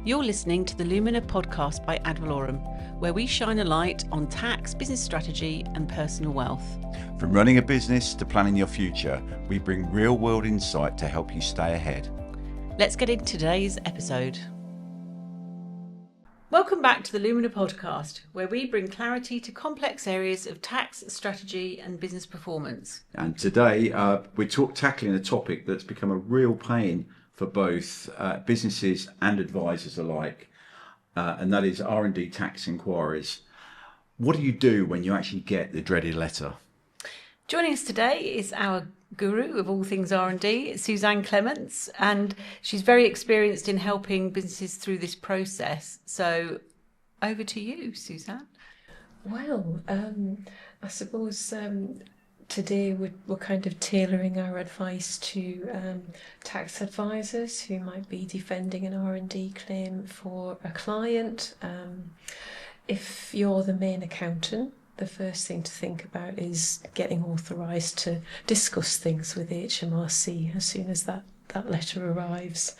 You're listening to the Lumina Podcast by Ad Valorem, where we shine a light on tax, business strategy and personal wealth. From running a business to planning your future, we bring real-world insight to help you stay ahead. Let's get into today's episode. Welcome back to the Lumina Podcast, where we bring clarity to complex areas of tax, strategy and business performance. And today we're tackling a topic that's become a real pain for both businesses and advisors alike, and that is R&D tax inquiries. What do you do when you actually get the dreaded letter? Joining us today is our guru of all things R&D, Suzanne Clements, and she's very experienced in helping businesses through this process. So over to you, Suzanne. Well, I suppose today we're kind of tailoring our advice to tax advisors who might be defending an R&D claim for a client. If you're the main accountant, the first thing to think about is getting authorised to discuss things with HMRC as soon as that letter arrives.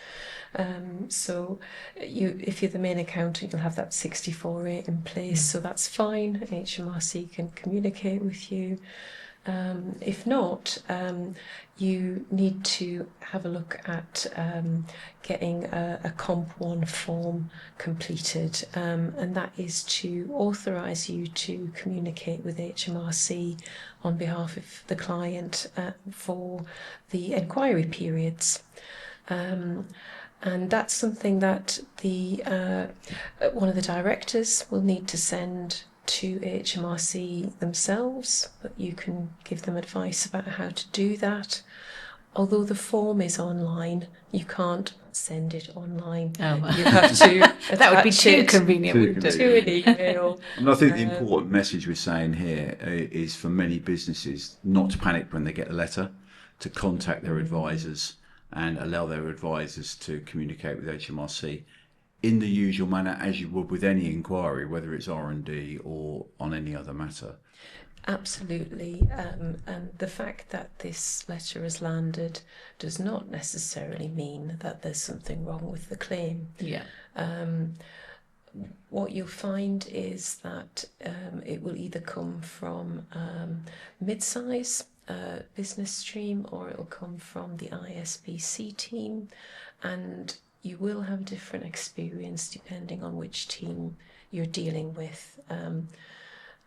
So if you're the main accountant, you'll have that 64A in place, so that's fine. HMRC can communicate with you. If not, you need to have a look at getting a Comp 1 form completed, and that is to authorise you to communicate with HMRC on behalf of the client for the enquiry periods. And that's something that one of the directors will need to send to HMRC themselves, but you can give them advice about how to do that. Although the form is online, you can't send it online. Oh. You have to that would be too convenient, wouldn't it? to an email. And I think the important message we're saying here is for many businesses not to panic when they get a letter, to contact their advisors and allow their advisors to communicate with HMRC in the usual manner as you would with any inquiry, whether it's R&D or on any other matter. Absolutely. And the fact that this letter has landed does not necessarily mean that there's something wrong with the claim. Yeah. What you'll find is that it will either come from mid-size business stream, or it will come from the ISBC team, and you will have different experience depending on which team you're dealing with.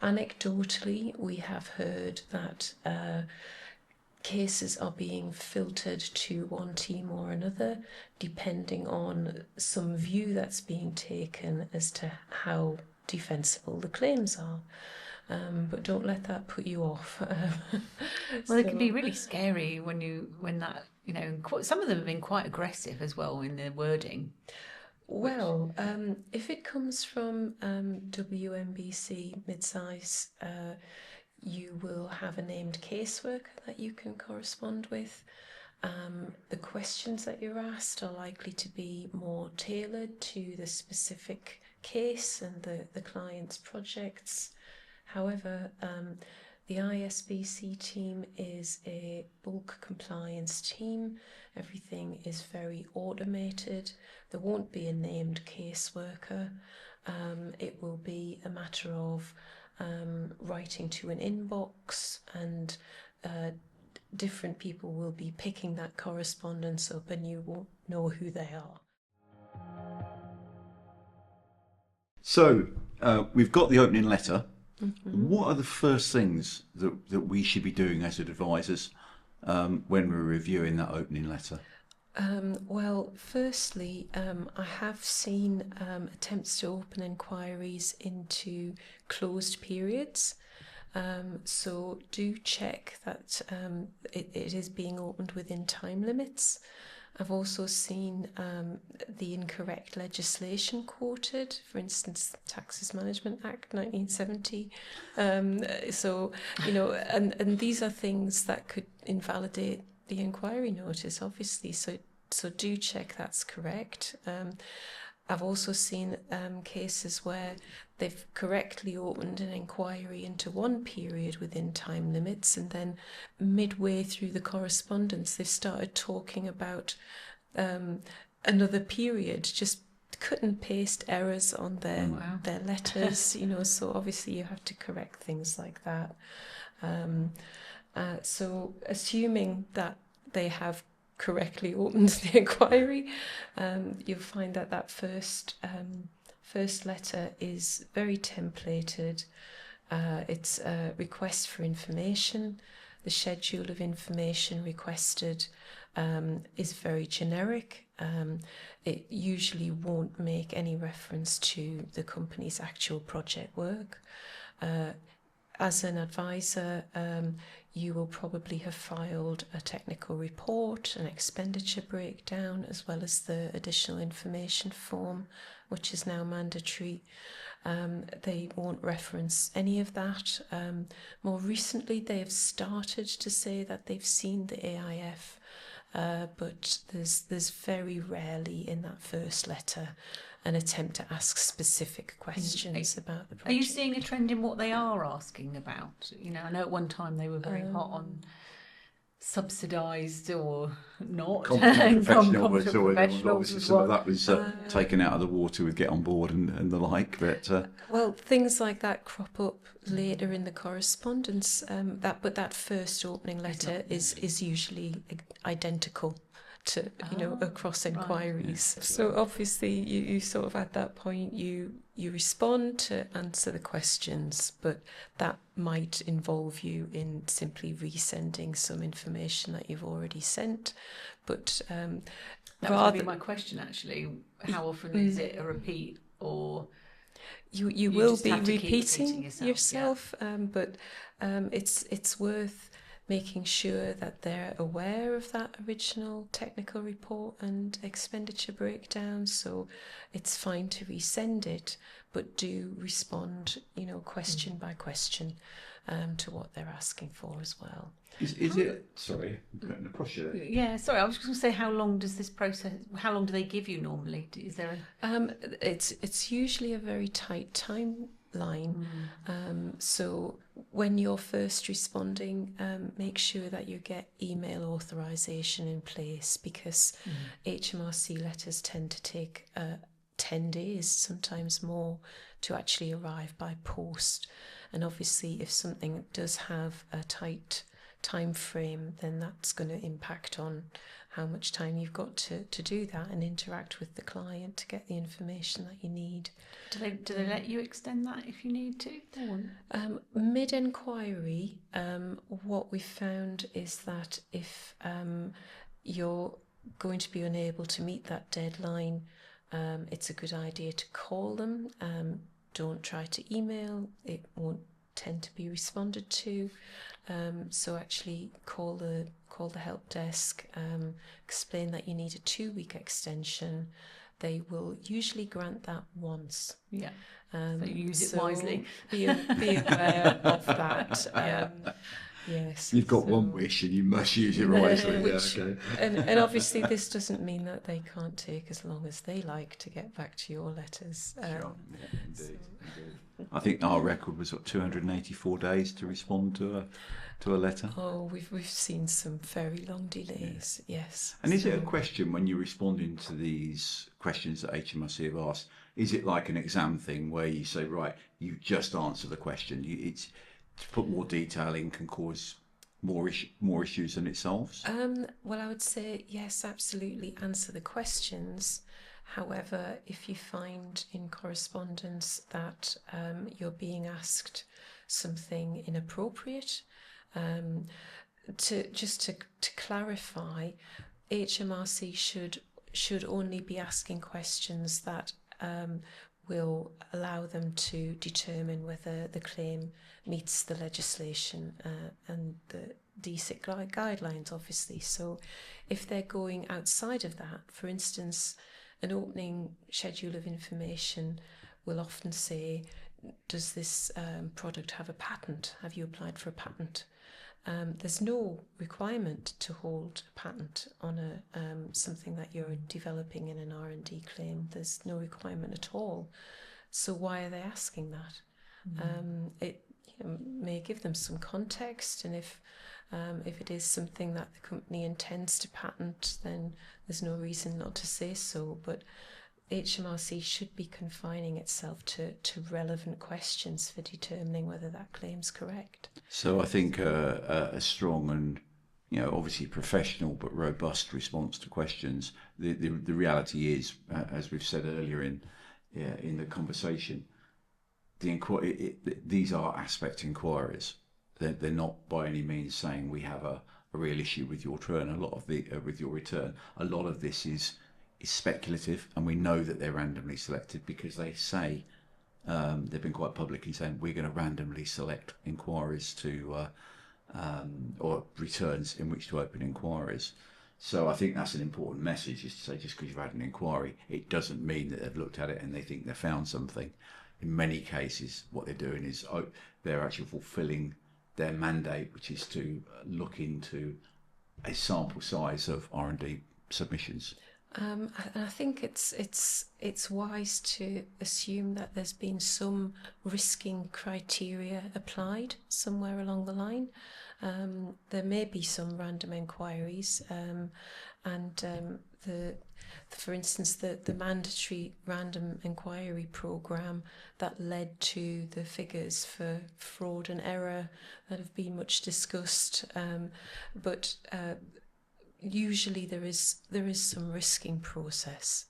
Anecdotally, we have heard that cases are being filtered to one team or another, depending on some view that's being taken as to how defensible the claims are. But don't let that put you off. Well, it can be really scary when that, some of them have been quite aggressive as well in their wording. Well, if it comes from WMBC mid-size, you will have a named caseworker that you can correspond with. The questions that you're asked are likely to be more tailored to the specific case and the client's projects. However, the ISBC team is a bulk compliance team. Everything is very automated. There won't be a named caseworker. It will be a matter of writing to an inbox, and different people will be picking that correspondence up, and you won't know who they are. So we've got the opening letter. Mm-hmm. What are the first things that we should be doing as advisors when we're reviewing that opening letter? Well, firstly, I have seen attempts to open enquiries into closed periods. So do check that it is being opened within time limits. I've also seen the incorrect legislation quoted, for instance, the Taxes Management Act 1970. And these are things that could invalidate the inquiry notice, obviously. So do check that's correct. I've also seen cases where they've correctly opened an inquiry into one period within time limits, and then midway through the correspondence they've started talking about another period, just cut and paste errors on their letters, so obviously you have to correct things like that. So assuming that they have correctly opened the inquiry, you'll find that first letter is very templated. It's a request for information. The schedule of information requested is very generic. It usually won't make any reference to the company's actual project work. As an advisor, you will probably have filed a technical report, an expenditure breakdown, as well as the additional information form, which is now mandatory. They won't reference any of that. More recently, they have started to say that they've seen the AIF, but there's very rarely in that first letter an attempt to ask specific questions about the project. Are you seeing a trend in what they are asking about? I know at one time they were very hot on subsidised or not. Competent professionals. Some of that was taken out of the water with Get On Board and the like. But well, things like that crop up later in the correspondence. That first opening letter is usually identical to across inquiries. Right. So obviously you sort of at that point you respond to answer the questions, but that might involve you in simply resending some information that you've already sent. But that was be my question actually. How often is it a repeat, or you will be repeating yourself? Yeah. But it's worth making sure that they're aware of that original technical report and expenditure breakdown. So it's fine to resend it, but do respond, question by question to what they're asking for as well. Is it? Sorry, I'm cutting across you there. Yeah, sorry. I was just going to say, how long does this process? How long do they give you normally? Is there It's usually a very tight timeline. So when you're first responding, make sure that you get email authorization in place, because HMRC letters tend to take 10 days, sometimes more, to actually arrive by post. And obviously, if something does have a tight time frame, then that's going to impact on how much time you've got to do that and interact with the client to get the information that you need. Do they let you extend that if you need to? Mid-enquiry, what we found is that if you're going to be unable to meet that deadline, it's a good idea to call them. Don't try to email, it won't tend to be responded to. So actually call the help desk, explain that you need a 2-week extension. They will usually grant that once. Yeah. So use it wisely. Be aware of that. Yes. You've got one wish and you must use it wisely. And obviously this doesn't mean that they can't take as long as they like to get back to your letters. Sure. Indeed. I think our record was 284 days to respond to a letter. Oh, we've seen some very long delays. Yes. And is it a question when you're responding to these questions that HMRC have asked? Is it like an exam thing where you say, right, you just answer the question? It's to put more detail in can cause more issues than it solves? Well, I would say yes, absolutely. Answer the questions. However, if you find in correspondence that you're being asked something inappropriate, to clarify, HMRC should only be asking questions that will allow them to determine whether the claim meets the legislation and the DSIC guidelines, obviously. So if they're going outside of that, for instance, an opening schedule of information will often say, does this product have a patent? Have you applied for a patent? There's no requirement to hold a patent on something that you're developing in an R&D claim. There's no requirement at all. So why are they asking that? It may give them some context, and if it is something that the company intends to patent, then there's no reason not to say so. But HMRC should be confining itself to relevant questions for determining whether that claim's correct. So I think a strong and obviously professional but robust response to questions. The reality is, as we've said earlier in the conversation, these are aspect inquiries. They're not by any means saying we have a real issue with your return. With your return, a lot of this is speculative, and we know that they're randomly selected because they say they've been quite publicly saying we're going to randomly select inquiries to or returns in which to open inquiries. So I think that's an important message, is to say just because you've had an inquiry, it doesn't mean that they've looked at it and they think they've found something. In many cases, what they're doing is they're actually fulfilling their mandate, which is to look into a sample size of R&D submissions. And I think it's wise to assume that there's been some risking criteria applied somewhere along the line. There may be some random inquiries, for instance, the mandatory random inquiry programme that led to the figures for fraud and error that have been much discussed, but usually there is some risking process.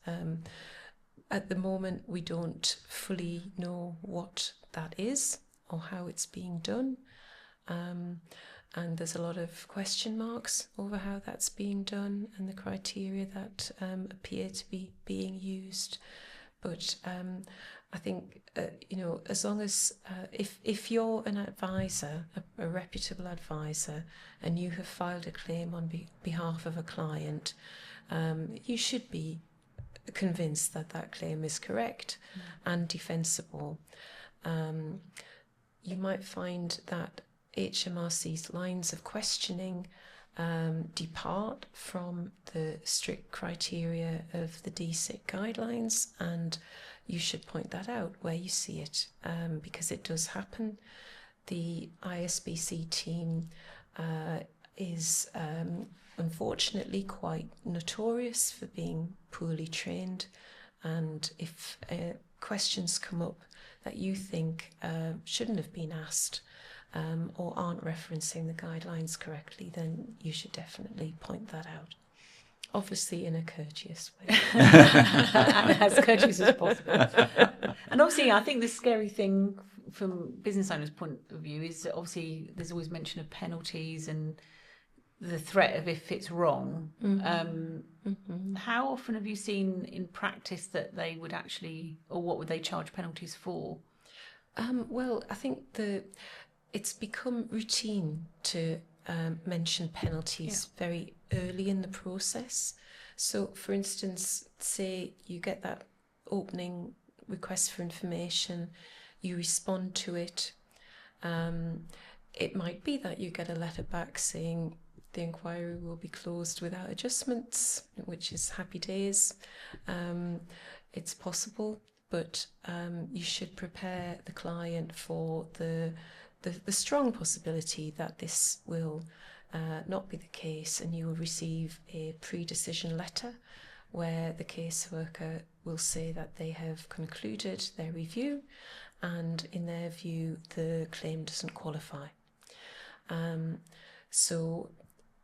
At the moment, we don't fully know what that is or how it's being done. And there's a lot of question marks over how that's being done and the criteria that appear to be being used. But I think, as long as, if you're an advisor, a reputable advisor, and you have filed a claim on behalf of a client, you should be convinced that that claim is correct and defensible. You might find that HMRC's lines of questioning depart from the strict criteria of the DSIC guidelines, and you should point that out where you see it, because it does happen. The ISBC team is unfortunately quite notorious for being poorly trained, and if questions come up that you think shouldn't have been asked, or aren't referencing the guidelines correctly, then you should definitely point that out. Obviously in a courteous way. As courteous as possible. And obviously, I think the scary thing from business owners' point of view is that obviously there's always mention of penalties and the threat of if it's wrong. How often have you seen in practice that they would actually, or what would they charge penalties for? Well, I think it's become routine to mention penalties very early in the process. So, for instance, say you get that opening request for information, you respond to it. It might be that you get a letter back saying the inquiry will be closed without adjustments, which is happy days. It's possible, but you should prepare the client for the strong possibility that this will not be the case, and you will receive a pre-decision letter where the caseworker will say that they have concluded their review and in their view the claim doesn't qualify. So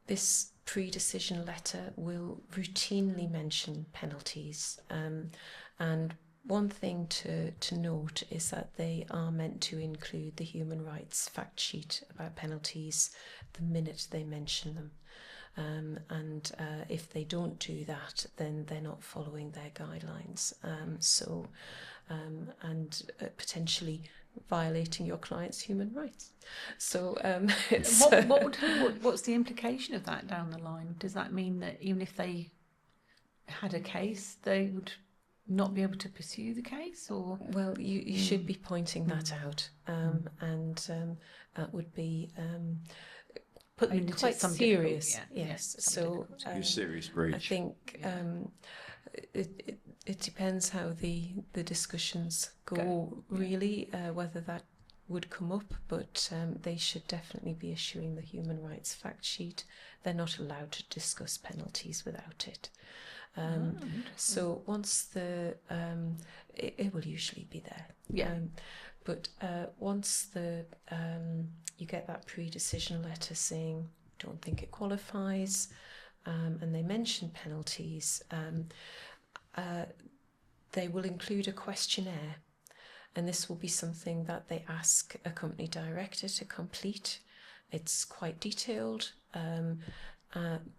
this pre-decision letter will routinely mention penalties, and one thing to note is that they are meant to include the human rights fact sheet about penalties the minute they mention them. And if they don't do that, then they're not following their guidelines. And potentially violating your client's human rights. So what's the implication of that down the line? Does that mean that even if they had a case, they would not be able to pursue the case? Or well, you should be pointing that out, and that would be quite serious. Yes. So serious breach. I think it depends how the discussions go. Really, whether that would come up, but they should definitely be issuing the human rights fact sheet. They're not allowed to discuss penalties without it. So once it will usually be there. Yeah. But once you get that pre-decision letter saying, don't think it qualifies, and they mention penalties, they will include a questionnaire. And this will be something that they ask a company director to complete. It's quite detailed,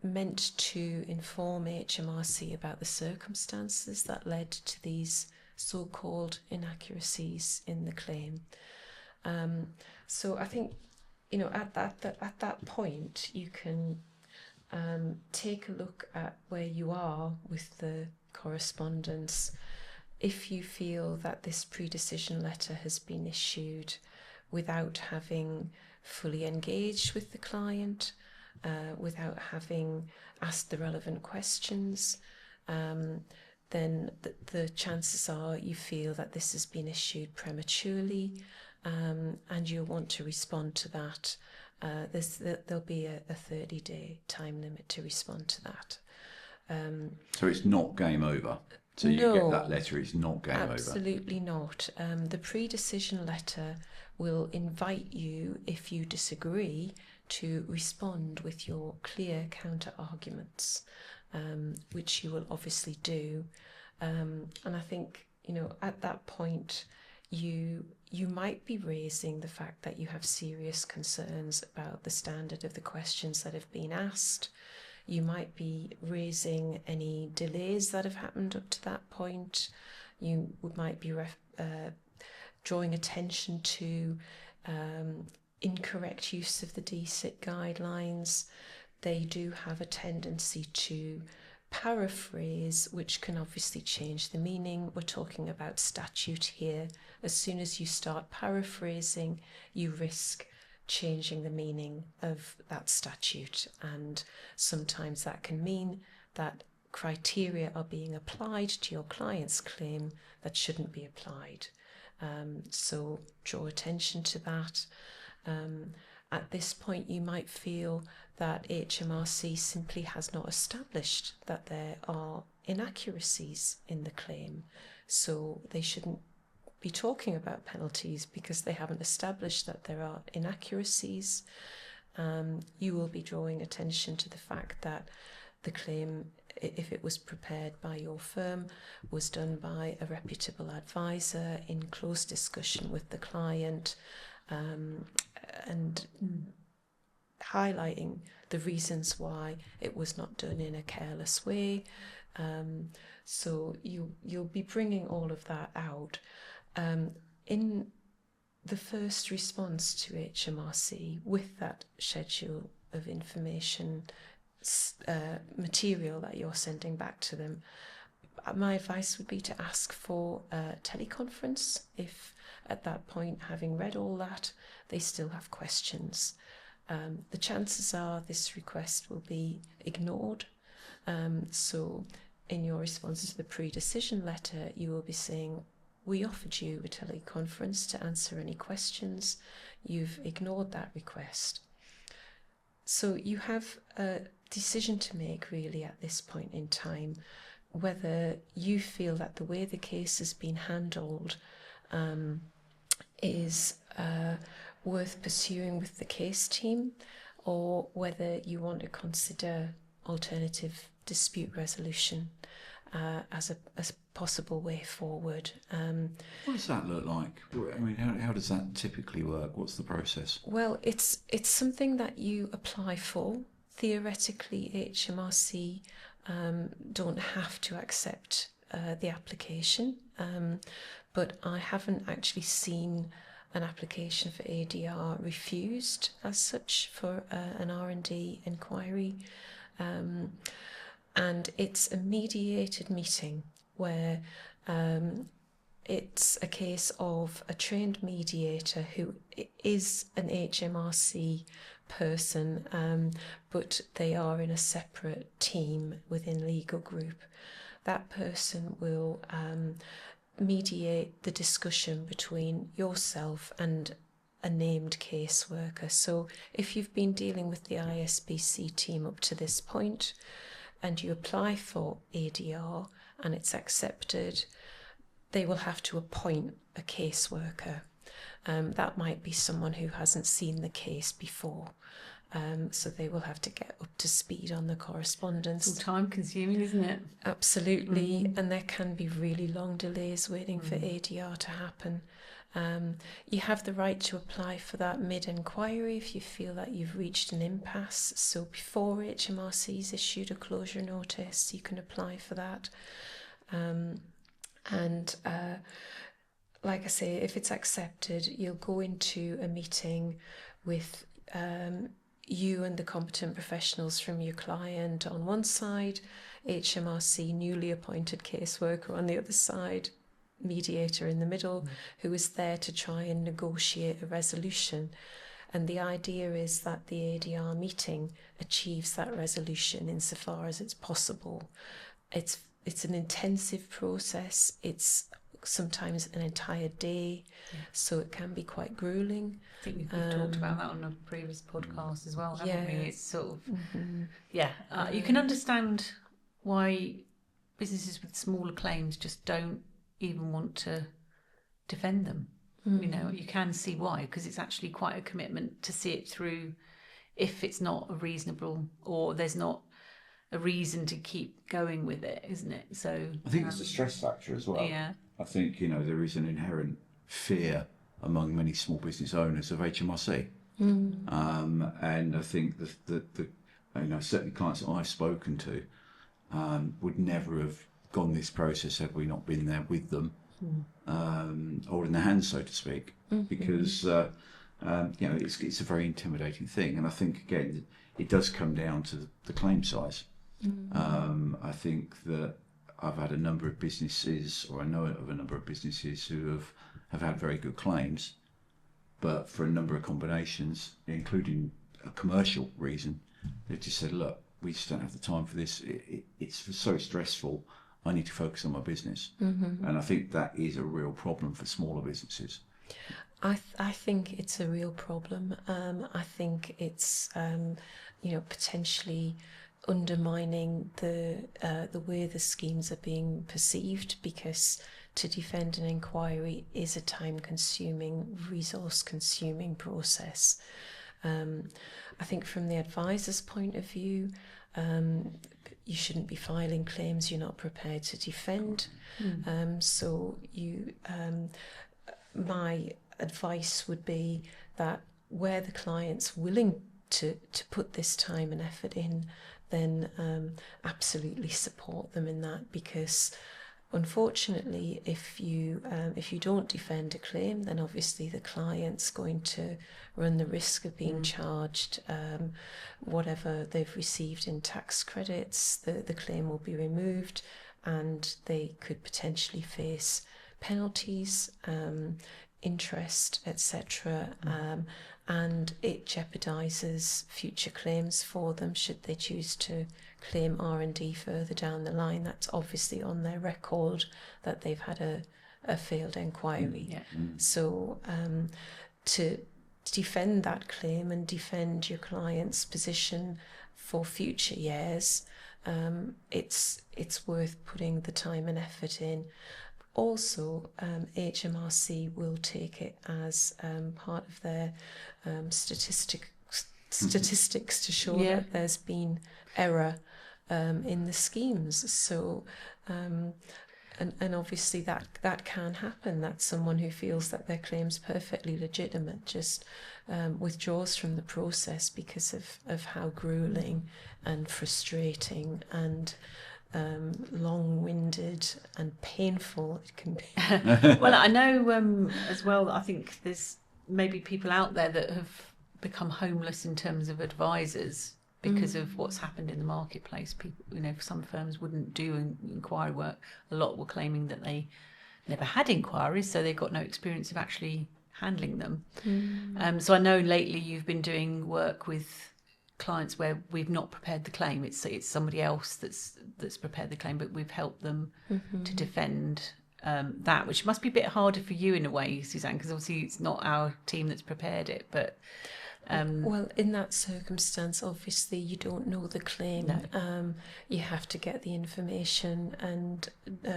meant to inform HMRC about the circumstances that led to these so-called inaccuracies in the claim. So I think, at that point, you can take a look at where you are with the correspondence. If you feel that this pre-decision letter has been issued without having fully engaged with the client, without having asked the relevant questions, then the chances are you feel that this has been issued prematurely, and you'll want to respond to that. There'll be a 30-day time limit to respond to that. So it's not game over. So you get that letter, it's not game over. Absolutely not. The pre-decision letter will invite you, if you disagree, to respond with your clear counter-arguments, which you will obviously do. And I think, at that point, you might be raising the fact that you have serious concerns about the standard of the questions that have been asked. You might be raising any delays that have happened up to that point. You might be drawing attention to incorrect use of the DSIT guidelines. They do have a tendency to paraphrase, which can obviously change the meaning. We're talking about statute here. As soon as you start paraphrasing, you risk changing the meaning of that statute, and sometimes that can mean that criteria are being applied to your client's claim that shouldn't be applied. So draw attention to that. At this point, you might feel that HMRC simply has not established that there are inaccuracies in the claim, so they shouldn't be talking about penalties because they haven't established that there are inaccuracies. You will be drawing attention to the fact that the claim, if it was prepared by your firm, was done by a reputable advisor in close discussion with the client, and highlighting the reasons why it was not done in a careless way. So you'll be bringing all of that out. In the first response to HMRC with that schedule of information material that you're sending back to them, my advice would be to ask for a teleconference if at that point, having read all that, they still have questions. The chances are this request will be ignored. So in your response to the pre-decision letter, you will be saying, we offered you a teleconference to answer any questions. You've ignored that request. So you have a decision to make really at this point in time, whether you feel that the way the case has been handled is worth pursuing with the case team, or whether you want to consider alternative dispute resolution as a possible way forward. What does that look like? I mean, how does that typically work? What's the process? Well, it's something that you apply for. Theoretically, HMRC don't have to accept the application, but I haven't actually seen an application for ADR refused as such for an R&D inquiry. And it's a mediated meeting where it's a case of a trained mediator who is an HMRC person, but they are in a separate team within legal group. That person will mediate the discussion between yourself and a named caseworker. So if you've been dealing with the ISBC team up to this point, and you apply for ADR and it's accepted, they will have to appoint a caseworker. That might be someone who hasn't seen the case before. So they will have to get up to speed on the correspondence. It's all time consuming, isn't it? Absolutely. And there can be really long delays waiting for ADR to happen. You have the right to apply for that mid-enquiry if you feel that you've reached an impasse. So before HMRC's issued a closure notice, you can apply for that. Like I say, if it's accepted, you'll go into a meeting with you and the competent professionals from your client on one side, HMRC newly appointed caseworker on the other side, mediator in the middle, who is there to try and negotiate a resolution. And the idea is that the ADR meeting achieves that resolution insofar as it's possible. It's an intensive process. It's sometimes an entire day, so it can be quite grueling. I think we've talked about that on a previous podcast as well, haven't we? It's sort of, you can understand why businesses with smaller claims just don't even want to defend them. You know, you can see why, because it's actually quite a commitment to see it through if it's not a reasonable, or there's not a reason to keep going with it, isn't it? So I think it's a stress factor as well. Yeah. I think, you know, there is an inherent fear among many small business owners of HMRC. And I think that you know, certainly clients that I've spoken to would never have gone this process had we not been there with them, holding their hands, so to speak, because you know, it's a very intimidating thing. And I think, again, it does come down to the claim size. I think that I've had a number of businesses, or I know of a number of businesses who have had very good claims, but for a number of combinations, including a commercial reason, they've just said, look, we just don't have the time for this. It's so stressful. I need to focus on my business. And I think that is a real problem for smaller businesses. I think it's a real problem. I think it's, you know, potentially undermining the way the schemes are being perceived, because to defend an inquiry is a time-consuming, resource-consuming process. I think from the advisor's point of view, you shouldn't be filing claims you're not prepared to defend. So my advice would be that where the client's willing to put this time and effort in, then absolutely support them in that, because unfortunately, if you don't defend a claim, then obviously the client's going to run the risk of being charged whatever they've received in tax credits. The claim will be removed, and they could potentially face penalties, interest, etc. And it jeopardises future claims for them should they choose to claim R&D further down the line. That's obviously on their record that they've had a failed inquiry. So to defend that claim and defend your client's position for future years, it's worth putting the time and effort in. Also, HMRC will take it as part of their statistics to show that there's been error in the schemes. So, and obviously that can happen, that someone who feels that their claim's perfectly legitimate just withdraws from the process because of how grueling and frustrating and long-winded and painful it can be. Well, I know as well, I think there's maybe people out there that have become homeless in terms of advisors because of what's happened in the marketplace. People, you know, some firms wouldn't do inquiry work. A lot were claiming that they never had inquiries, so they got no experience of actually handling them. So I know lately you've been doing work with clients where we've not prepared the claim. It's somebody else that's prepared the claim, but we've helped them to defend that, which must be a bit harder for you in a way, Suzanne, because obviously it's not our team that's prepared it. But Well, in that circumstance, obviously you don't know the claim. No. You have to get the information and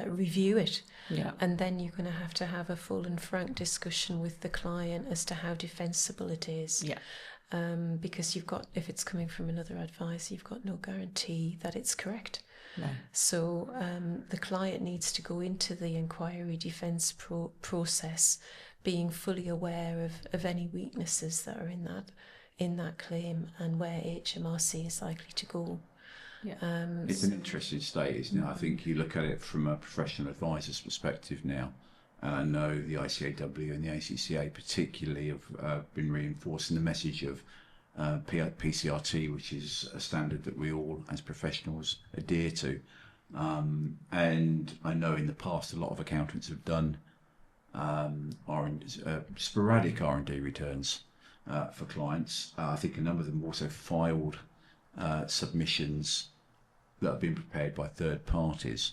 review it. Yeah. And then you're going to have a full and frank discussion with the client as to how defensible it is. Yeah. Because if it's coming from another advisor, you've got no guarantee that it's correct. No. So the client needs to go into the inquiry defence process being fully aware of any weaknesses that are in that claim and where HMRC is likely to go. Yeah. It's an interesting state, isn't it? I think you look at it from a professional advisor's perspective now. And I know the ICAW and the ACCA particularly have been reinforcing the message of PCRT, which is a standard that we all as professionals adhere to. And I know in the past a lot of accountants have done sporadic R&D returns for clients. I think a number of them also filed submissions that have been prepared by third parties.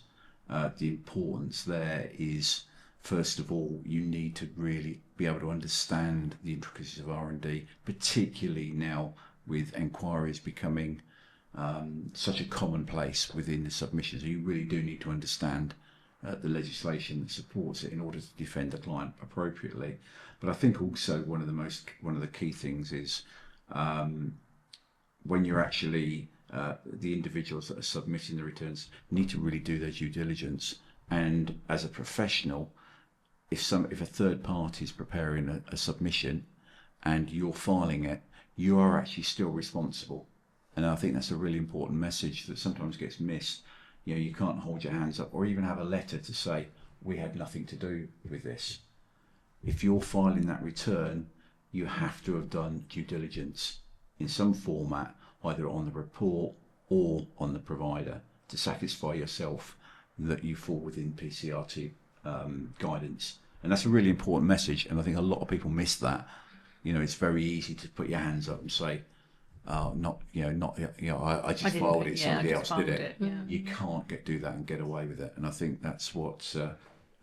The importance there is, first of all, you need to really be able to understand the intricacies of R&D, particularly now with enquiries becoming such a commonplace within the submissions. You really do need to understand the legislation that supports it in order to defend the client appropriately. But I think also one of the key things is when you're actually the individuals that are submitting the returns need to really do their due diligence. And as a professional, if a third party is preparing a submission and you're filing it, you are actually still responsible. And I think that's a really important message that sometimes gets missed. You know, you can't hold your hands up or even have a letter to say, we had nothing to do with this. If you're filing that return, you have to have done due diligence in some format, either on the report or on the provider, to satisfy yourself that you fall within PCRT guidance. And that's a really important message, and I think a lot of people miss that. You know, it's very easy to put your hands up and say, I just filed it, somebody else did it. Yeah. You can't do that and get away with it. And I think that's what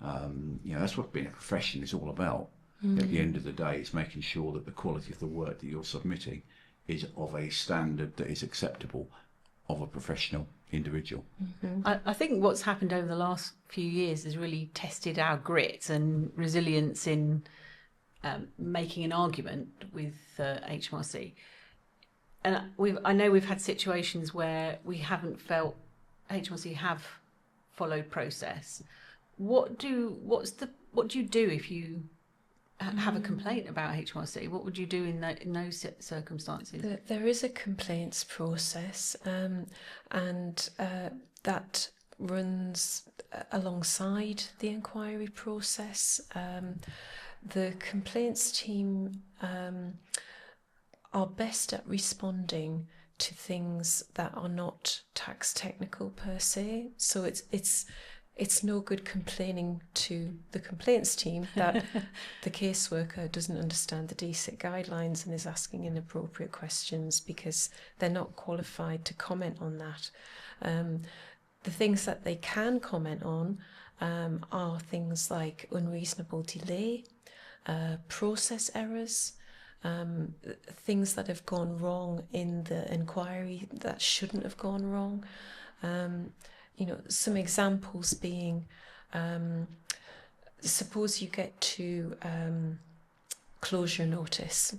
that's what being a profession is all about. At the end of the day, it's making sure that the quality of the work that you're submitting is of a standard that is acceptable of a professional individual. I think what's happened over the last few years has really tested our grit and resilience in making an argument with HMRC. And I know we've had situations where we haven't felt HMRC have followed process. What do you do if you have a complaint about HMRC? What would you do in those circumstances? There is a complaints process, and that runs alongside the inquiry process. The complaints team are best at responding to things that are not tax technical per se. So it's no good complaining to the complaints team that the caseworker doesn't understand the DSIC guidelines and is asking inappropriate questions, because they're not qualified to comment on that. The things that they can comment on are things like unreasonable delay, process errors, things that have gone wrong in the inquiry that shouldn't have gone wrong. Some examples being, suppose you get to closure notice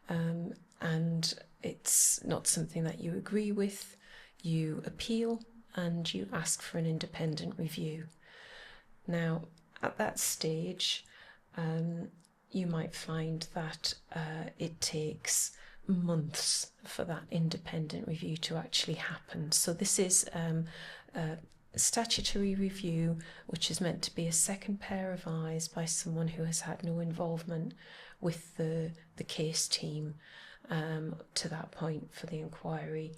and it's not something that you agree with, you appeal and you ask for an independent review. Now, at that stage, you might find that it takes months for that independent review to actually happen. So this is a statutory review, which is meant to be a second pair of eyes by someone who has had no involvement with the case team to that point for the inquiry.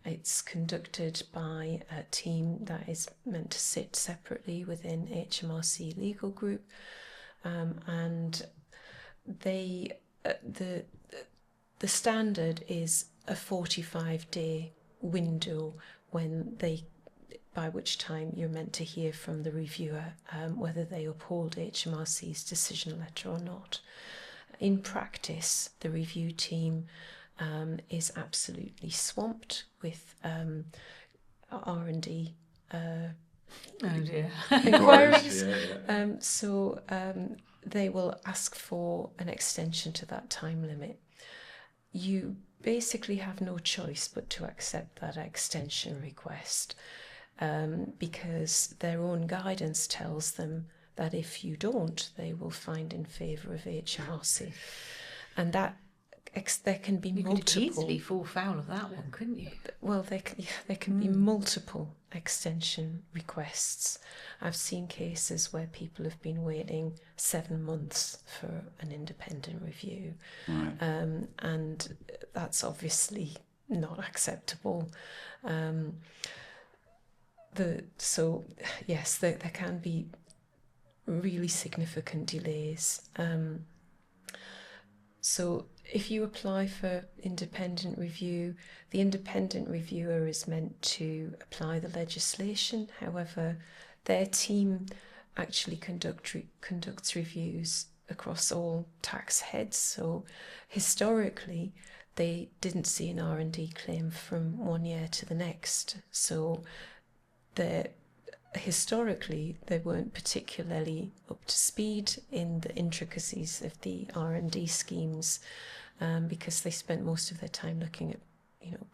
It's conducted by a team that is meant to sit separately within HMRC legal group, and the standard is a 45-day window by which time you're meant to hear from the reviewer whether they uphold HMRC's decision letter or not. in practice, the review team is absolutely swamped with R&D Oh dear. enquiries. Yeah. So they will ask for an extension to that time limit. You basically have no choice but to accept that extension request, because their own guidance tells them that if you don't, they will find in favour of HMRC. And that there can be You multiple. could easily fall foul of that one, couldn't you? Well, there can be multiple extension requests. I've seen cases where people have been waiting 7 months for an independent review, Right. and that's obviously not acceptable. So yes, there can be really significant delays. So if you apply for independent review, the independent reviewer is meant to apply the legislation. However, their team actually conducts reviews across all tax heads. So historically, they didn't see an R&D claim from 1 year to the next. So historically, they weren't particularly up to speed in the intricacies of the R&D schemes, because they spent most of their time looking at,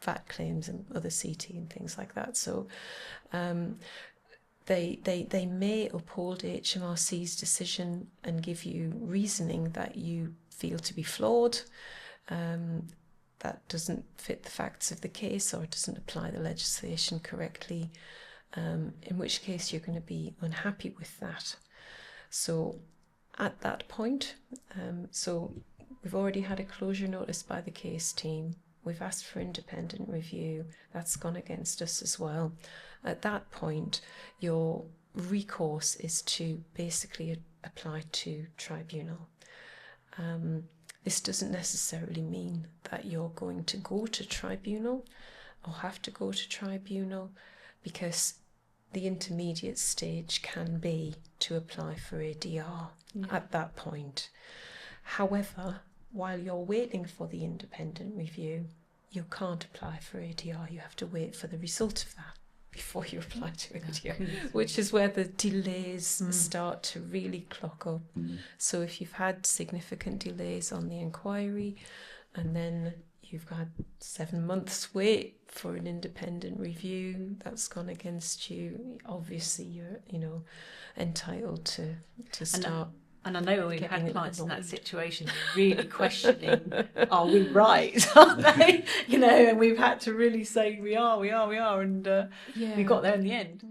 VAT claims and other CT and things like that. So they may uphold HMRC's decision and give you reasoning that you feel to be flawed, that doesn't fit the facts of the case or doesn't apply the legislation correctly. In which case you're going to be unhappy with that. So at that point, so we've already had a closure notice by the case team. We've asked for independent review. That's gone against us as well. At that point, your recourse is to basically apply to tribunal. This doesn't necessarily mean that you're going to go to tribunal or have to go to tribunal, because the intermediate stage can be to apply for ADR at that point. However, while you're waiting for the independent review, you can't apply for ADR. You have to wait for the result of that before you apply to ADR, which is where the delays start to really clock up. So if you've had significant delays on the inquiry, and then you've had 7 months wait for an independent review, that's gone against you. Obviously, you're entitled to start. And I know we've had clients in that situation really questioning, are we right? Aren't they? And we've had to really say we are, and we got there in the end.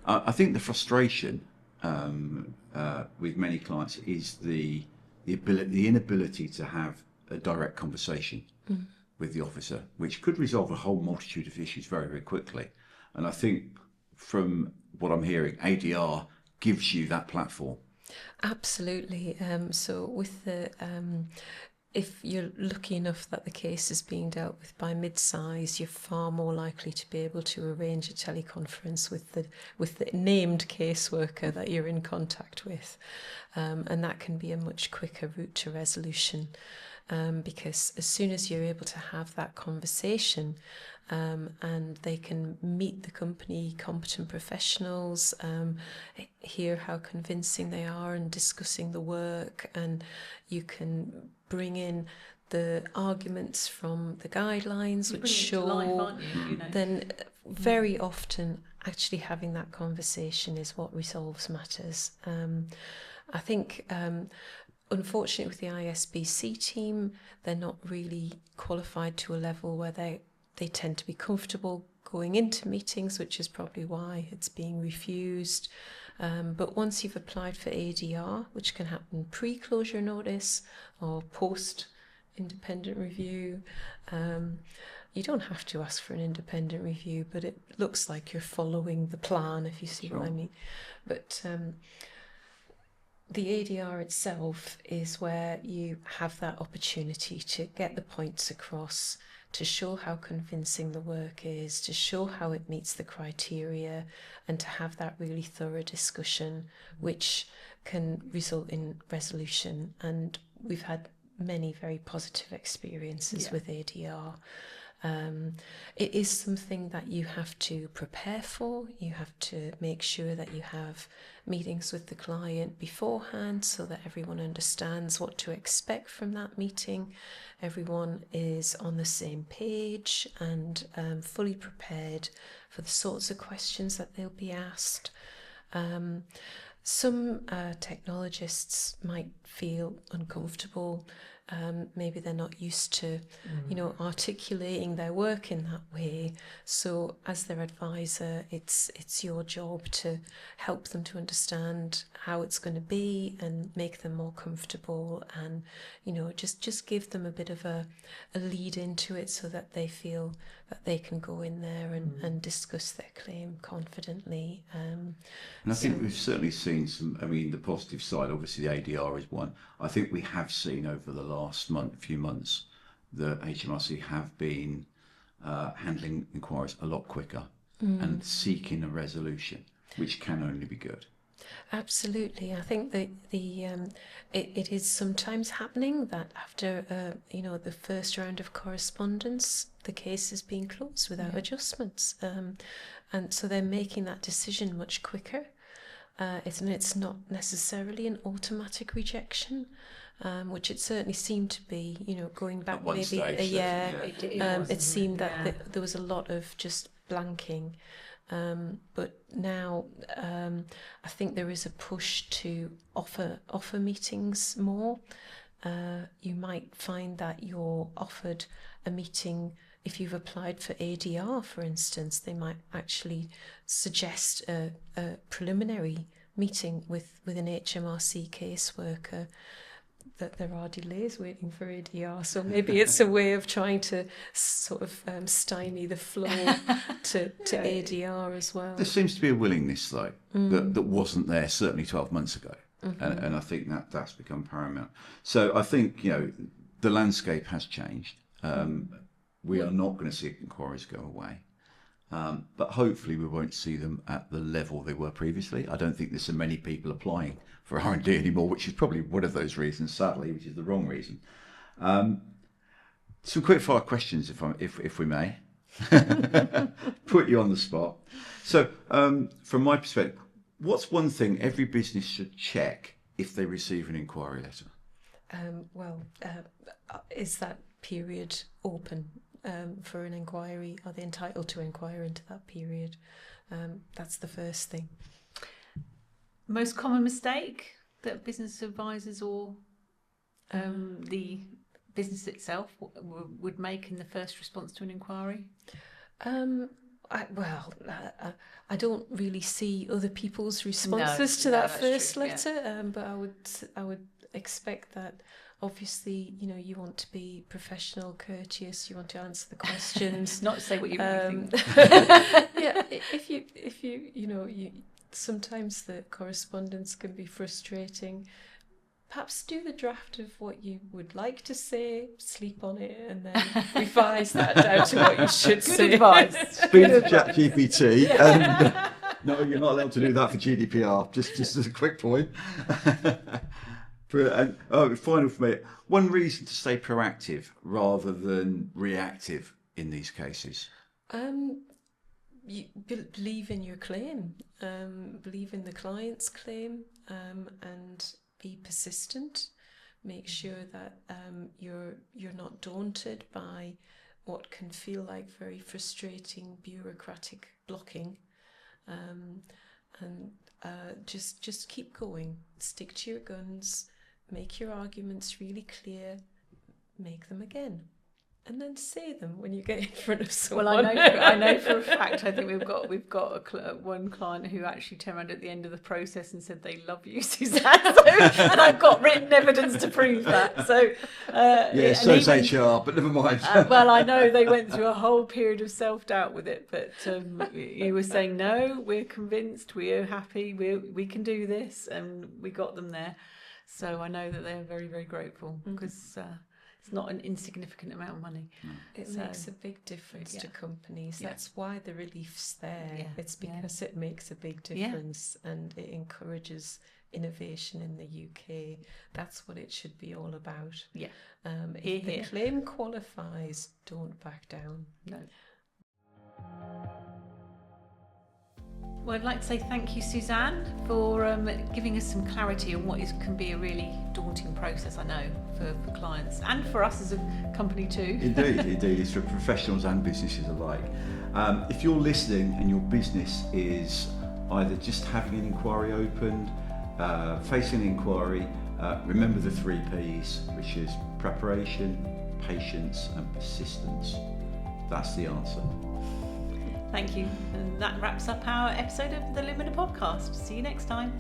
I think the frustration with many clients is the inability to have a direct conversation with the officer, which could resolve a whole multitude of issues very, very quickly. And I think from what I'm hearing, ADR gives you that platform. Absolutely. So with the if you're lucky enough that the case is being dealt with by mid-size, you're far more likely to be able to arrange a teleconference with the named caseworker that you're in contact with, and that can be a much quicker route to resolution, because as soon as you're able to have that conversation, and they can meet the company competent professionals, hear how convincing they are in discussing the work, and you can bring in the arguments from the guidelines which show life, aren't you? Then very often actually having that conversation is what resolves matters. I think unfortunately with the ISBC team, they're not really qualified to a level where they tend to be comfortable going into meetings, which is probably why it's being refused. But once you've applied for ADR, which can happen pre-closure notice or post-independent review, you don't have to ask for an independent review, but it looks like you're following the plan, if you see what I mean. But the ADR itself is where you have that opportunity to get the points across, to show how convincing the work is, to show how it meets the criteria, and to have that really thorough discussion, which can result in resolution. And we've had many very positive experiences with ADR. It is something that you have to prepare for. You have to make sure that you have meetings with the client beforehand so that everyone understands what to expect from that meeting. Everyone is on the same page and fully prepared for the sorts of questions that they'll be asked. Some technologists might feel uncomfortable. Maybe they're not used to, articulating their work in that way. So as their advisor, it's your job to help them to understand how it's going to be and make them more comfortable, and just give them a bit of a lead into it so that they feel that they can go in there and discuss their claim confidently. And I think we've certainly seen some, the positive side, obviously the ADR is one. I think we have seen over the last few months, the HMRC have been handling inquiries a lot quicker and seeking a resolution, which can only be good. Absolutely. I think that it is sometimes happening that after the first round of correspondence, the case is being closed without adjustments, and so they're making that decision much quicker. It's not necessarily an automatic rejection, which it certainly seemed to be. Going back maybe stage, a year, it seemed that there was a lot of just blanking. But now I think there is a push to offer meetings more. You might find that you're offered a meeting if you've applied for ADR, for instance. They might actually suggest a preliminary meeting with an HMRC caseworker. That there are delays waiting for ADR, so maybe it's a way of trying to sort of stymie the flow to ADR as well. There seems to be a willingness, though, that wasn't there certainly 12 months ago, and I think that's become paramount. So I think the landscape has changed. We are not going to see inquiries go away, but hopefully we won't see them at the level they were previously. I don't think there's so many people applying for R&D anymore, which is probably one of those reasons, sadly, which is the wrong reason. Some quick-fire questions, if we may. Put you on the spot. So, from my perspective, what's one thing every business should check if they receive an inquiry letter? Is that period open for an inquiry? Are they entitled to inquire into that period? That's the first thing. Most common mistake that business advisors or the business itself would make in the first response to an inquiry? I don't really see other people's responses to that first letter, but I would expect that. Obviously, you want to be professional, courteous. You want to answer the questions, not say what you really think. Yeah, if you sometimes the correspondence can be frustrating. Perhaps do the draft of what you would like to say, sleep on it, and then revise that down to what you should say. Good advice. Speak to ChatGPT. No, you're not allowed to do that for GDPR. Just as a quick point. Final for me, one reason to stay proactive rather than reactive in these cases. You believe in your claim, believe in the client's claim, and be persistent. Make sure that you're not daunted by what can feel like very frustrating bureaucratic blocking, and just keep going. Stick to your guns. Make your arguments really clear. Make them again. And then say them when you get in front of someone. Well, I know for a fact. I think we've got one client who actually turned around at the end of the process and said they love you, Suzanne. And I've got written evidence to prove that. So so's HR, but never mind. Well, I know they went through a whole period of self-doubt with it, but you were saying no, we're convinced, we're happy, we can do this, and we got them there. So I know that they're very, very grateful because. It's not an insignificant amount of money. It makes a big difference to companies. That's why the relief's there. Yeah. It's because it makes a big difference and it encourages innovation in the UK. That's what it should be all about. Yeah. If the claim qualifies, don't back down. No. Well, I'd like to say thank you, Suzanne, for giving us some clarity on what can be a really daunting process, I know, for clients and for us as a company too. Indeed. It's for professionals and businesses alike. If you're listening and your business is either just having an inquiry opened, facing an inquiry, remember the 3 Ps, which is preparation, patience and persistence. That's the answer. Thank you. And that wraps up our episode of the Lumina Podcast. See you next time.